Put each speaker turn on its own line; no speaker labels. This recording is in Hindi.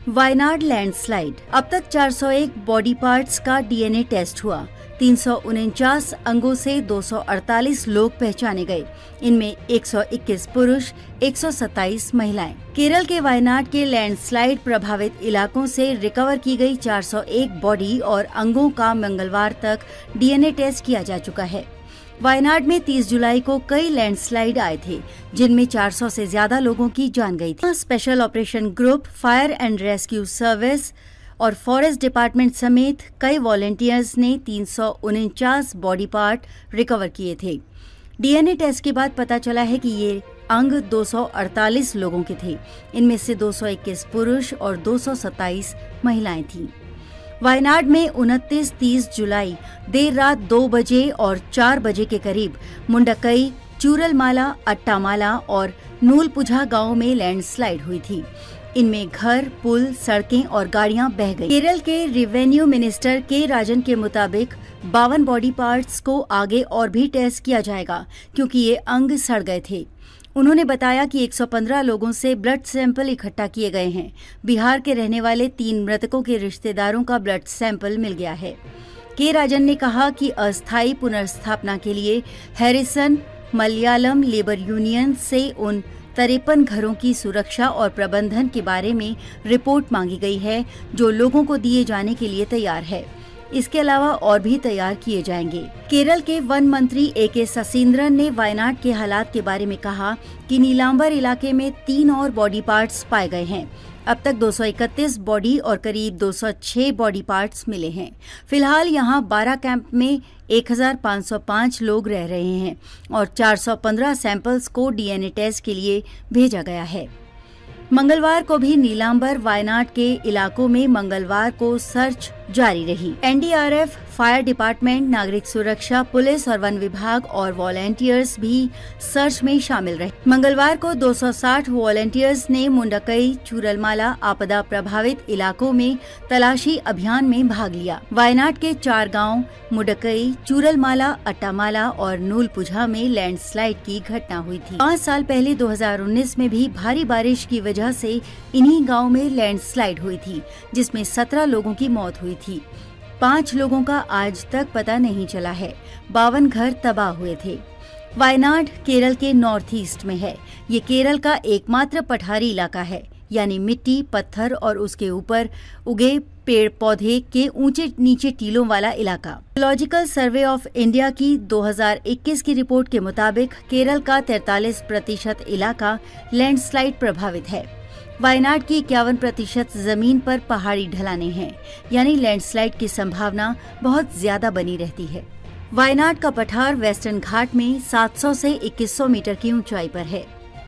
वायनाड लैंडस्लाइड। अब तक 401 बॉडी पार्ट्स का डीएनए टेस्ट हुआ। 349 अंगों से 248 लोग पहचाने गए। इनमें 121 पुरुष, 127 महिलाएं। केरल के वायनाड के लैंडस्लाइड प्रभावित इलाकों से रिकवर की गई 401 बॉडी और अंगों का मंगलवार तक डीएनए टेस्ट किया जा चुका है। वायनाड में 30 जुलाई को कई लैंडस्लाइड आए थे, जिनमें 400 से ज्यादा लोगों की जान गई थी। Special operation group, fire and rescue service और फॉरेस्ट डिपार्टमेंट समेत कई वॉलंटियर्स ने 349 बॉडी पार्ट रिकवर किए थे। डीएनए टेस्ट के बाद पता चला है कि ये अंग 248 लोगों के थे। इनमें से 221 पुरुष और 227 महिलाएं थीं। वायनाड में 29-30 जुलाई देर रात 2 बजे और 4 बजे के करीब मुंडकई, चूरलमाला, अट्टामाला और नूलपुझा गांव में लैंडस्लाइड हुई थी। इनमें घर, पुल, सड़कें और गाड़ियां बह गई। केरल के रेवेन्यू मिनिस्टर के राजन के मुताबिक 52 बॉडी पार्ट्स को आगे और भी टेस्ट किया जाएगा, क्योंकि ये अंग सड़ गए थे। उन्होंने बताया कि 115 लोगों से ब्लड सैंपल इकट्ठा किए गए हैं। बिहार के रहने वाले 3 मृतकों के रिश्तेदारों का ब्लड सैंपल मिल गया है। के राजन ने कहा कि अस्थायी पुनर्स्थापना के लिए हैरिसन मलयालम लेबर यूनियन से उन 53 घरों की सुरक्षा और प्रबंधन के बारे में रिपोर्ट मांगी गई है, जो लोगों को दिए जाने के लिए तैयार है। इसके अलावा और भी तैयार किए जाएंगे। केरल के वन मंत्री ए.के. शशींद्रन ने वायनाड के हालात के बारे में कहा कि नीलांबर इलाके में 3 और बॉडी पार्ट्स पाए गए हैं। अब तक 231 बॉडी और करीब 206 बॉडी पार्ट्स मिले हैं। फिलहाल यहां 12 कैंप में 1505 लोग रह रहे हैं और 415 सैंपल्स को डीएनए टेस्ट के लिए भेजा गया है। मंगलवार को भी नीलांबर, वायनाड के इलाकों में मंगलवार को सर्च जारी रही। एनडीआरएफ, फायर डिपार्टमेंट, नागरिक सुरक्षा, पुलिस और वन विभाग और वॉलंटियर्स भी सर्च में शामिल रहे। मंगलवार को 260 वॉलंटियर्स ने मुंडकई, चूरलमाला आपदा प्रभावित इलाकों में तलाशी अभियान में भाग लिया। वायनाड के 4 गांव मुंडकई, चूरलमाला, अट्टामाला और नूलपुझा में लैंडस्लाइड की घटना हुई थी। 5 साल पहले 2019 में भी भारी बारिश की वजह से इन्हीं गाँव में लैंडस्लाइड हुई थी, जिसमें 17 लोगों की मौत हुई थी। 5 लोगों का आज तक पता नहीं चला है। 52 घर तबाह हुए थे। वायनाड केरल के नॉर्थ ईस्ट में है। ये केरल का एकमात्र पठारी इलाका है, यानी मिट्टी, पत्थर और उसके ऊपर उगे पेड़ पौधे के ऊंचे नीचे टीलों वाला इलाका। जियोलॉजिकल सर्वे ऑफ इंडिया की 2021 की रिपोर्ट के मुताबिक केरल का 43% इलाका लैंडस्लाइड प्रभावित है। वायनाड की 51% जमीन पर पहाड़ी ढलानें हैं, यानी लैंडस्लाइड की संभावना बहुत ज्यादा बनी रहती है। वायनाड का पठार वेस्टर्न घाट में 700 से 2100 मीटर की ऊंचाई पर है।